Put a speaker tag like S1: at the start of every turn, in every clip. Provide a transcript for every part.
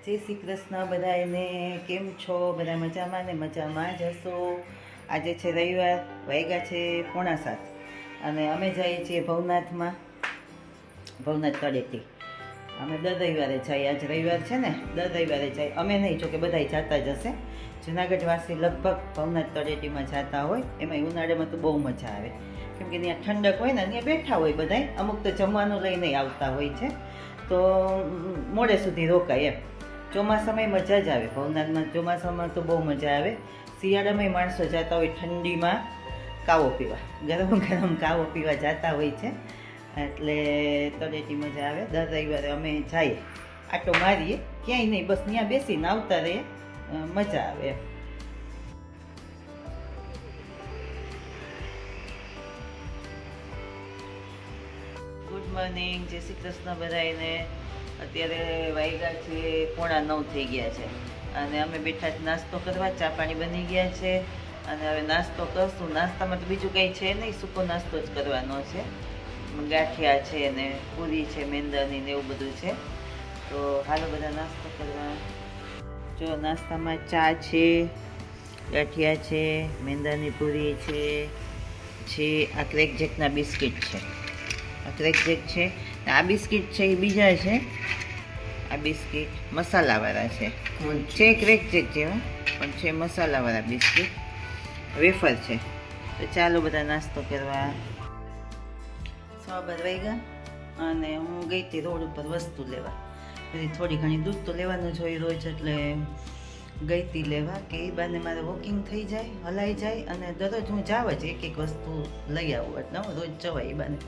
S1: જય શ્રી કૃષ્ણ બધાને. કેમ છો? બધા મજામાં ને મજામાં જ હશો. આજે છે રવિવાર, વાગ્યા છે 6:45 અને અમે જઈએ છીએ ભવનાથમાં, ભવનાથ તળેટી. અમે દર રવિવારે જઈએ. આજ રવિવાર છે ને, દર રવિવારે જઈએ. અમે નહીં, જો કે બધાય જતા જ હશે. જુનાગઢવાસી લગભગ ભવનાથ તળેટીમાં જતા હોય. એમાં ઉનાળામાં તો બહુ મજા આવે, કેમ કે ત્યાં ઠંડક હોય ને, ત્યાં બેઠા હોય બધાય. અમુક તો જમવાનું લઈને આવતા હોય છે, તો મોડે સુધી રોકાય એમ. ચોમાસામાં મજા જ આવે ભવનાથમાં. ચોમાસામાં તો બહુ મજા આવે. શિયાળામાં માણસો જતા હોય ઠંડીમાં કાવો પીવા, ગરમ ગરમ કાવો પીવા જતા હોય છે. એટલે તળેટી મજા આવે. દર રવિવારે અમે જઈએ, આટો મારીએ, ક્યાંય નહીં, બસ ત્યાં બેસીને આવતા રહીએ, મજા આવે એમ. ગુડ મોર્નિંગ, જય શ્રી કૃષ્ણ બધાને. અત્યારે વાગ્યા છે 8:45 થઈ ગયા છે અને અમે બેઠા જ નાસ્તો કરવા. ચા પાણી બની ગયા છે અને હવે નાસ્તો કરશું. નાસ્તામાં તો બીજું કંઈ છે નહીં, સૂકો નાસ્તો જ કરવાનો છે. ગાંઠિયા છે ને પૂરી છે, મેંદાની ને એવું બધું છે. તો હાલો બધા નાસ્તો કરવા. જો નાસ્તામાં ચા છે, ગાંઠિયા છે, મેંદાની પૂરી છે, આ ક્રેકજેકના બિસ્કિટ છે. આ ક્રેકજેક છે, આ બિસ્કિટ છે એ બીજા છે. આ બિસ્કિટ મસાલાવાળા છે ક્રેકજેક જેવા, પણ છે મસાલાવાળા બિસ્કિટ. વેફર છે. તો ચાલો બધા નાસ્તો કરવા. 12 વાગ્યા અને હું ગઈ હતી રોડ ઉપર વસ્તુ લેવા. પછી થોડી ઘણી દૂધ તો લેવાનું જ હોય રોજ, એટલે ગઈ હતી લેવા કે એ બાને મારે વોકિંગ થઈ જાય, હલાઈ જાય. અને દરરોજ હું જાવ જ એક વસ્તુ લઈ આવું, એટલે હું રોજ જવાય એ બાને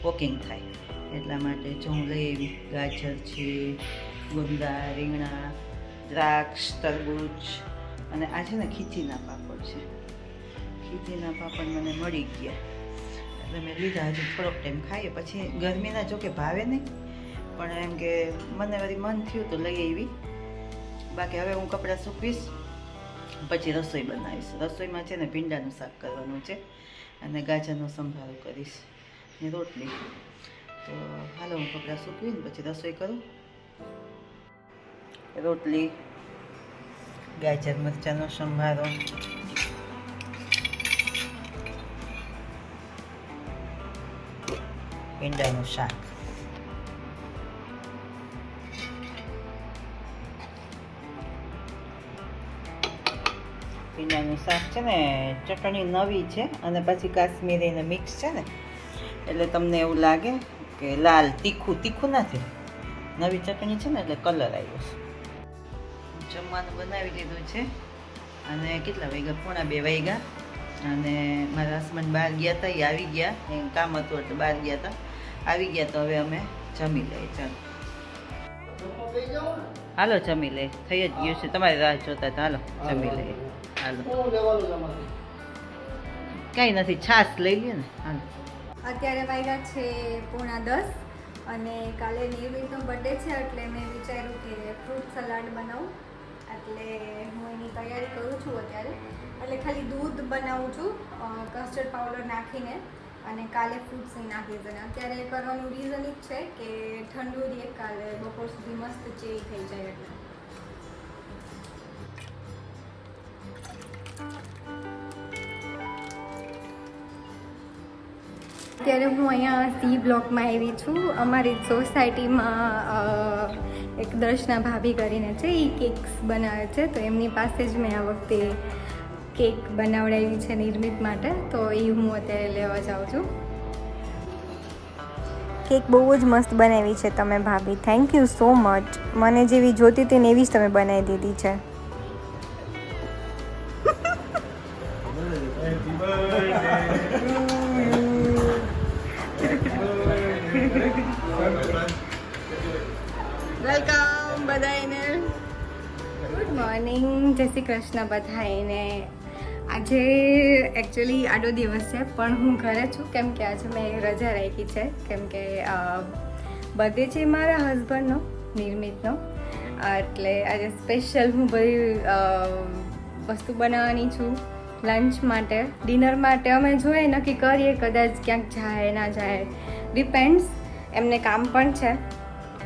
S1: વોકિંગ થાય. એટલા માટે જો હું લઈ આવી. ગાજર છે, ગુંદા, રીંગણા, દ્રાક્ષ, તરબૂચ અને આ છે ને ખીચીના પાપડ છે. ખીચીના પાપડ મને મળી ગયા એટલે મેં લીધા. હજુ થોડોક ટાઈમ ખાઈએ, પછી ગરમીના જો કે ભાવે નહીં, પણ એમ કે મને વળી મન થયું તો લઈ આવી. બાકી હવે હું કપડાં સૂકવીશ, પછી રસોઈ બનાવીશ. રસોઈમાં છે ને ભીંડાનું શાક કરવાનું છે અને ગાજરનો સંભારો કરીશ ને રોટલી. તો હાલો હું કપડાં સૂકવીને પછી રસોઈ કરું. રોટલી, ગાજર મરચાંનો સંભારો, ભીંડાનું શાક. ભીંડાનું શાક છે ને ચટણી નવી છે અને પછી કાશ્મીરીને મિક્સ છે ને, એટલે તમને એવું લાગે કે લાલ તીખું નથી. નવી ચટણી છે ને એટલે કલર આવ્યો છે. જમવાનું બનાવી લીધું છે અને કેટલા વાગ્યા? 1:45 વાગ્યા. અને મારા હસબન્ડ બહાર ગયા હતા, એ આવી ગયા. એ કામ હતું એટલે બહાર ગયા હતા, આવી ગયા. તો હવે અમે જમી લઈએ. ચાલો હાલો જમી લઈએ. થઈ જ ગયું છે, તમારી રાહ જોતા હતા. હાલો જમી લઈએ. હાલો કાંઈ નથી, છાશ લઈ લે ને. હાલો
S2: અત્યારે વાગ્યા છે 9:30 અને કાલે નિર્મિતનો બર્થડે છે, એટલે મેં વિચાર્યું કે ફ્રૂટ સલાડ બનાવું. એટલે હું એની તૈયારી કરું છું અત્યારે. એટલે ખાલી દૂધ બનાવું છું કસ્ટર્ડ પાવડર નાખીને, અને કાલે ફ્રૂટ્સ નાખીશ. અને અત્યારે કરવાનું રીઝન જ છે કે ઠંડુ રહે, કાલે બપોર સુધી મસ્ત ચેરી થઈ જાય. એટલે અત્યારે હું અહીંયા સી બ્લોકમાં આવી છું. અમારી સોસાયટીમાં એક દર્શના ભાભી કરીને છે, એ કેક્સ બનાવે છે. તો એમની પાસે જ મેં આ વખતે કેક બનાવડાવી છે નિર્મિત માટે, તો એ હું અત્યારે લેવા જાઉં છું. કેક બહુ જ મસ્ત બનાવી છે તમે ભાભી, થેન્ક યુ સો મચ. મને જેવી જોતી હતી ને એવી જ તમે બનાવી દીધી છે. વેલકમ બધાને. ગુડ મોર્નિંગ, જય શ્રી કૃષ્ણ બધાને. આજે એકચ્યુઅલી આડો દિવસ છે, પણ હું ઘરે છું કેમ કે આજે મેં રજા રાખી છે, કેમ કે બર્થડે છે મારા હસબન્ડનો, નિર્મિતનો. એટલે આજે સ્પેશિયલ હું બધી વસ્તુ બનાવવાની છું લંચ માટે. ડિનર માટે અમે જોઈએ નક્કી કરીએ, કદાચ ક્યાંક જાય ના જાય, ડિપેન્ડ્સ. એમને કામ પણ છે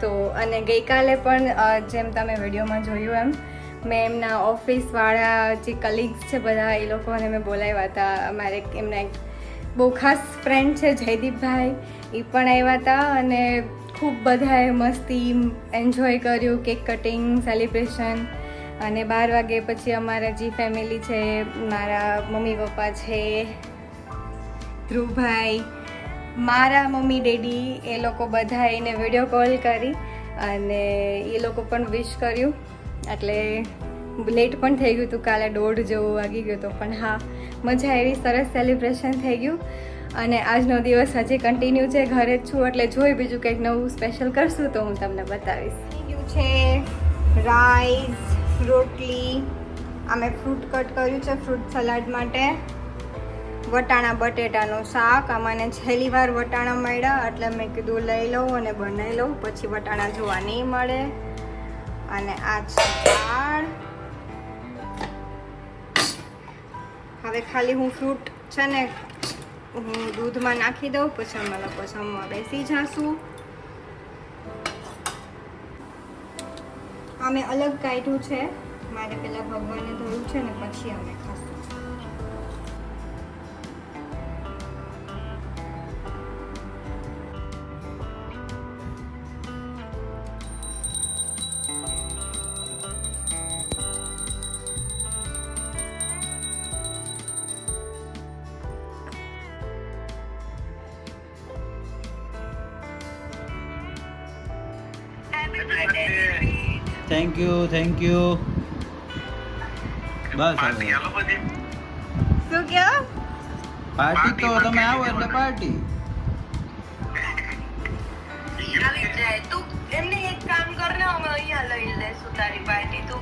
S2: તો અને ગઈકાલે પણ જેમ તમે વિડીયોમાં જોયું એમ મેં એમના ઓફિસવાળા જે કલીગ્સ છે બધા એ લોકોને મેં બોલાવ્યા હતા. અમારે એમના એક બહુ ખાસ ફ્રેન્ડ છે જયદીપભાઈ, એ પણ આવ્યા હતા અને ખૂબ બધાએ મસ્તી એન્જોય કર્યું, કેક કટિંગ સેલિબ્રેશન. અને 12 વાગે પછી અમારા જે ફેમિલી છે, મારા મમ્મી પપ્પા છે, ધ્રુવભાઈ, મારા મમ્મી ડેડી, એ લોકો બધા એને વિડીયો કોલ કરી અને એ લોકો પણ વિશ કર્યું. એટલે લેટ પણ થઈ ગયું હતું, કાલે 1:30 જેવું વાગી ગયું હતું, પણ હા મજા આવી, સરસ સેલિબ્રેશન થઈ ગયું. અને આજનો દિવસ હજી કન્ટિન્યુ છે, ઘરે જ છું એટલે જોઈ બીજું કંઈક નવું સ્પેશિયલ કરશું તો હું તમને બતાવીશ. થઈ ગયું છે રાઈસ, રોટલી, અમે ફ્રૂટ કટ કર્યું છે ફ્રૂટ સલાડ માટે, વટાણા બટેટાનું શાક. અમને છેલ્લી વાર વટાણા મળ્યા એટલે મેં કીધું લઈ લઉં અને બનાવી લઉં, પછી વટાણા જોવા નહીં મળે. અને આ છે દાળ. હવે ખાલી હું ફ્રૂટ છે ને હું દૂધમાં નાખી દઉં, પછી અમે લોકો જમવા બેસી જશું. અમે અલગ કાઢ્યું છે, મારે પેલા ભગવાને ધોયું છે ને પછી અમે ખાશું.
S3: થેન્ક યુ બસ હવે
S2: શું કહો?
S3: પાર્ટી તો તમે આવો એટલે પાર્ટી.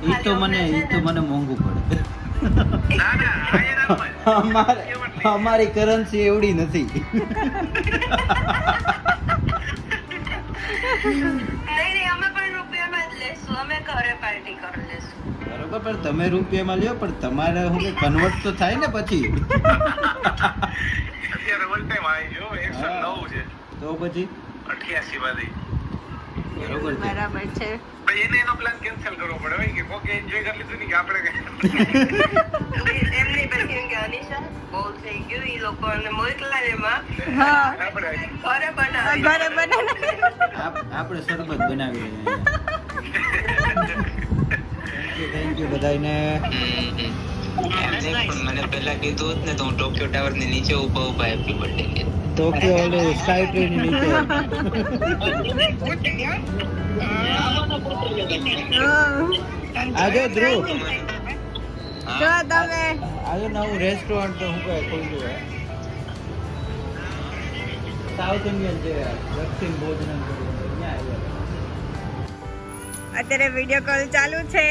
S3: ઈ તો મને મોંઘું પડે. અમારી કરન્સી એવડી નથી. બરોબર, પણ તમે રૂપિયામાં લ્યો, પણ તમારે હું કે કન્વર્ટ તો થાય ને પછી.
S4: અત્યારે વન ટાઈમ આવી ગયો 109 છે
S3: તો પછી
S4: 88 માંથી.
S3: બરોબર છે.
S2: બરાબર છે.
S4: પછી એનો પ્લાન કેન્સલ કરવો પડે હોય કે કોકે એન્જોય કરી લીધું ને કે આપણે
S5: એમની પછી કે અનિશા બહુ થઈ ગયું, ઈ લોકોને મોકલા એમાં
S2: હા
S4: આપણે
S5: ઘરે બનાવી
S2: ઘરે બનાવી.
S3: આપણે શરબત બનાવી લઈએ. થેન્ક યુ બધાને.
S6: મને પહેલા કીધું હોત ને તો હું ટોક્યો ટાવર ની નીચે ઉભા હેપી બર્થડે કે
S3: ટોક્યો ઓલે સ્કાય ટ્રેન ની નીચે. આજે ધ્રુવ
S2: જો તમે
S3: આજે નવું રેસ્ટોરન્ટ હું કહે ખોલ્યું હે, સાઉથ ઇન્ડિયન છે, દક્ષિણ ભોજનમ કરીને ત્યાં આવ્યા.
S2: અત્યારે વિડીયો કોલ ચાલુ છે.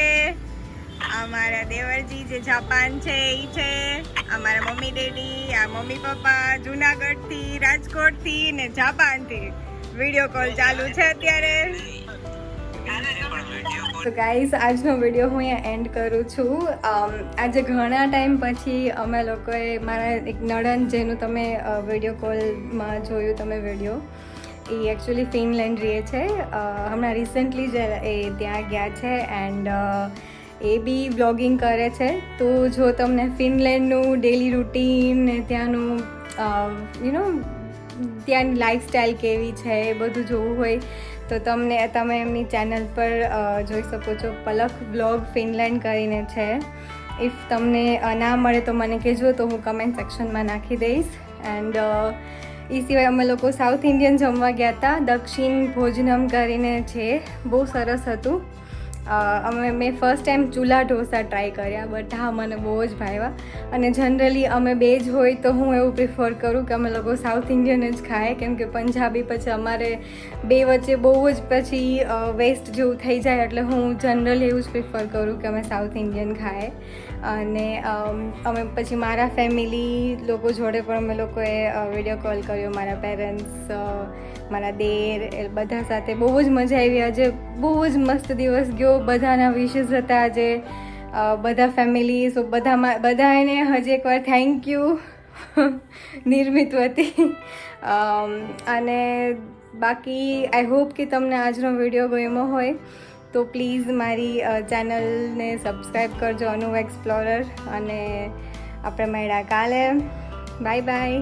S2: અમારા દેવરજી જે જાપાન છે ઈ છે, અમારા મમ્મી ડેડી, આ મમ્મી પપ્પા જુનાગઢ થી, રાજકોટ થી ને જાપાન થી વિડીયો કોલ ચાલુ છે અત્યારે. તો ગાઈઝ આજનો વિડીયો હું અહીંયા એન્ડ કરું છું. આજે ઘણા ટાઈમ પછી અમે લોકોએ, મારા એક નણંદ જેનું તમે વિડીયો કોલમાં જોયું તમે વિડીયો, એ એકચ્યુઅલી ફિનલેન્ડ રહે છે. હમણાં રિસન્ટલી જ એ ત્યાં ગયા છે એન્ડ એ બી વ્લોગિંગ કરે છે. તો જો તમને ફિનલેન્ડનું ડેલી રૂટીન ને ત્યાંનું ત્યાંની લાઈફસ્ટાઈલ કેવી છે એ બધું જોવું હોય તો તમે એમની ચેનલ પર જોઈ શકો છો. પલક બ્લોગ ફિનલેન્ડ કરીને છે. ઇફ તમને ના મળે તો મને કહેજો, તો હું કમેન્ટ સેક્શનમાં નાખી દઈશ. એન્ડ એ સિવાય અમે લોકો સાઉથ ઇન્ડિયન જમવા ગયા હતા, દક્ષિણ ભોજનમ કરીને છે, બહુ સરસ હતું. મેં ફર્સ્ટ ટાઈમ ચૂલા ઢોસા ટ્રાય કર્યા, બટ હા મને બહુ જ ભાવ્યા. અને જનરલી અમે બે જ હોય તો હું એવું પ્રિફર કરું કે અમે લોકો સાઉથ ઇન્ડિયન જ ખાય, કેમ કે પંજાબી પછી અમારે બે વચ્ચે બહુ જ પછી વેસ્ટ જેવું થઈ જાય, એટલે હું જનરલી એવું જ પ્રિફર કરું કે અમે સાઉથ ઇન્ડિયન ખાય. અને અમે પછી મારા ફેમિલી લોકો જોડે પણ અમે લોકોએ વિડીયો કોલ કર્યો, મારા પેરેન્ટ્સ, મારા દેર, એ બધા સાથે બહુ જ મજા આવી. આજે બહુ જ મસ્ત દિવસ ગયો, બધાના વિશેસ હતા આજે, બધા ફેમિલી, સો બધાને હજી એકવાર થેન્ક યુ નિર્મિત વતી. અને બાકી આઈ હોપ કે તમને આજનો વિડીયો ગમ્યો હોય તો પ્લીઝ મારી ચેનલને સબસ્ક્રાઈબ કરજો અનુ એક્સપ્લોરર. અને આપણે મળ્યા કાલે. Bye bye.